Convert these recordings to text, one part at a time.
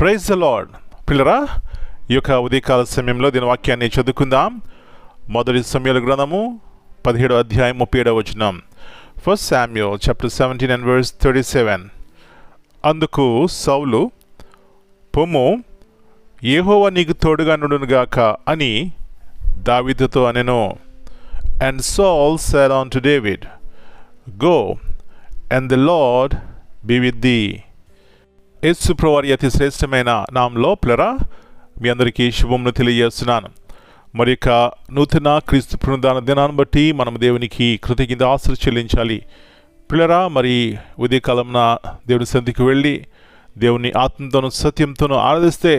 Praise the lord. పిల్లరా, ఈ యొక్క ఉదయకాల సమయంలో దీని వాక్యాన్ని చదువుకుందాం. మొదటి సమూయేలు గ్రంథము 17వ అధ్యాయం 37వ వచనం. 1 Samuel chapter 17 and verse 37. అందుకు సౌలు, పొమ్ము, యెహోవా నీకు తోడుగా నుండునుగాక అని దావీదుతో అనెను. And Saul said unto David, Go, and the Lord be with thee. యేసు ప్రభువారి అతి శ్రేష్టమైన నామములో పిల్లరా, మీ అందరికీ శుభమును తెలియజేస్తున్నాను. మరి యొక్క నూతన క్రీస్తు పునరుద్ధాన దినాన్ని బట్టి మనం దేవునికి కృతజ్ఞతాస్తుతులు చెల్లించాలి. పిల్లరా, మరి ఉదయకాలంన దేవుని సన్నిధికి వెళ్ళి దేవుని ఆత్మతోనూ సత్యంతోనూ ఆరాధిస్తే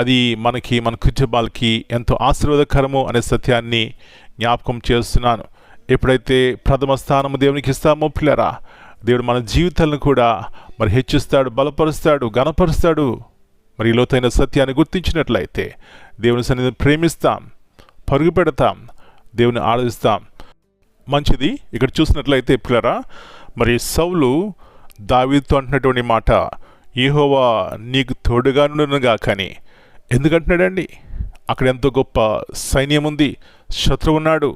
అది మనకి, మన కుటుంబాలకి ఎంతో ఆశీర్వాదకరము అనే సత్యాన్ని జ్ఞాపకం చేస్తున్నాను. ఎప్పుడైతే ప్రథమ స్థానము దేవునికి ఇస్తామో పిల్లరా, దేవుడు మన జీవితాలను కూడా మరి హెచ్చిస్తాడు, బలపరుస్తాడు, ఘనపరుస్తాడు. మరి లోతైన సత్యాన్ని గుర్తించినట్లయితే దేవుని సన్నిధిని ప్రేమిస్తాం, పరుగు పెడతాం, దేవుని ఆరాధిస్తాం. మంచిది. ఇక్కడ చూసినట్లయితే పిల్లరా, మరి సౌలు దావీదుతో అంటున్నటువంటి మాట, యెహోవా నీకు తోడుగా నుండునుగా. కానీ ఎందుకంటున్నాడండి? అక్కడ ఎంతో గొప్ప సైన్యం ఉంది, శత్రువు ఉన్నాడు,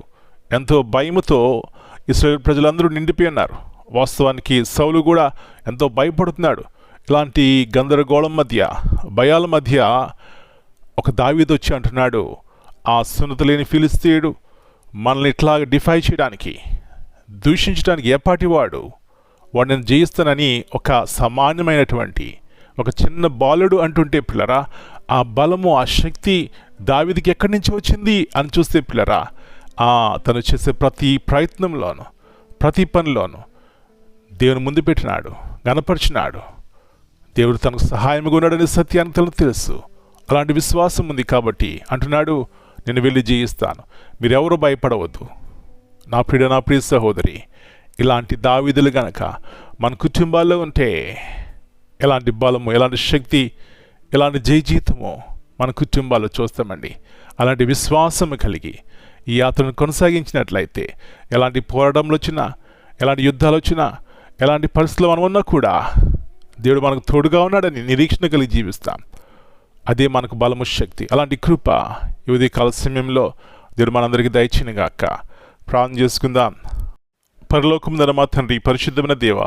ఎంతో భయముతో ఇశ్రాయేలు ప్రజలందరూ నిండిపోయి ఉన్నారు. వాస్తవానికి సౌలు కూడా ఎంతో భయపడుతున్నాడు. ఇలాంటి గందరగోళం మధ్య, భయాల మధ్య ఒక దావీదు వచ్చి అంటున్నాడు, ఆ సున్నత లేని ఫిలిస్తీయుడు మనల్ని ఇట్లా డిఫై చేయడానికి, దూషించడానికి ఏపాటివాడు, వాడు నేను జయిస్తానని ఒక సామాన్యమైనటువంటి ఒక చిన్న బాలుడు అంటుంటే పిల్లరా, ఆ బలము, ఆ శక్తి దావీదుకి ఎక్కడి నుంచి వచ్చింది అని చూస్తే పిల్లరా, తను చేసే ప్రతి ప్రయత్నంలోనూ, ప్రతి పనిలోనూ దేవుని ముందు పెట్టినాడు, గణపరిచినాడు. దేవుడు తనకు సహాయంగా ఉన్నాడనే సత్యాన్ని తనకు తెలుసు. అలాంటి విశ్వాసం ఉంది కాబట్టి అంటున్నాడు, నేను వెళ్ళి జయిస్తాను, మీరెవరూ భయపడవద్దు. నా ప్రియ సహోదరి, ఇలాంటి దావీదులు గనక మన కుటుంబాల్లో ఉంటే ఎలాంటి బలము, ఎలాంటి శక్తి, ఎలాంటి జయజీతము మన కుటుంబాల్లో చూస్తామండి. అలాంటి విశ్వాసము కలిగి ఈ యాత్రను కొనసాగించినట్లయితే ఎలాంటి పోరాటంలో వచ్చినా, ఎలాంటి యుద్ధాలు వచ్చినా, ఎలాంటి పరిస్థితులు మనం ఉన్నా కూడా దేవుడు మనకు తోడుగా ఉన్నాడని నిరీక్షణ కలిగి జీవిస్తాం. అదే మనకు బలము, శక్తి. అలాంటి కృప ఈ ఉదయకాల సమయంలో దేవుడు మనందరికీ దయచేయునుగాక. ప్రార్థన చేసుకుందాం. పరలోకమున మా తండ్రి, పరిశుద్ధమైన దేవ,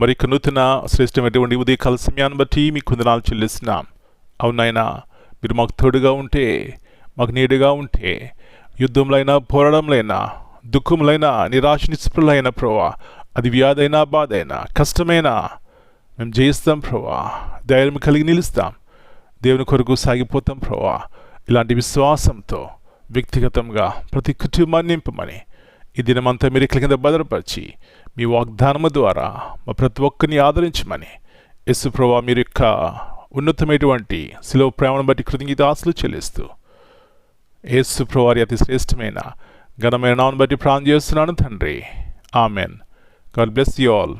మరి నూతన శ్రేష్టమైనటువంటి ఉదయకాల సమయాన్ని బట్టి మీకు వందనాలు చెల్లిస్తున్నాం. అవునైనా, మీరు మాకు తోడుగా ఉంటే, మాకు నీడుగా ఉంటే, యుద్ధంలైనా, పోరాటంలైనా, దుఃఖములైనా, నిరాశ నిస్పృహలైన ప్రభా, అది వ్యాధైనా, బాధైనా, కష్టమైనా మేము జయిస్తాం ప్రభా. ధైర్యం కలిగి నిలుస్తాం, దేవుని కొరకు సాగిపోతాం ప్రభా. ఇలాంటి విశ్వాసంతో వ్యక్తిగతంగా ప్రతి కుటుంబాన్ని నింపమని ఈ దినమంతా మీరు ఇట్ల కింద భద్రపరిచి మీ వాగ్దానము ద్వారా మా ప్రతి ఒక్కరిని ఆదరించమని యేసు ప్రభా, మీరు యొక్క ఉన్నతమైనటువంటి శిలువ ప్రేమను బట్టి కృతజ్ఞతాస్తుతులు చెల్లిస్తూ యేసు ప్రభువారి అతి శ్రేష్టమైన ఘనమైన నామమును బట్టి ప్రార్థన చేస్తున్నాను తండ్రి. Amen. God bless you all.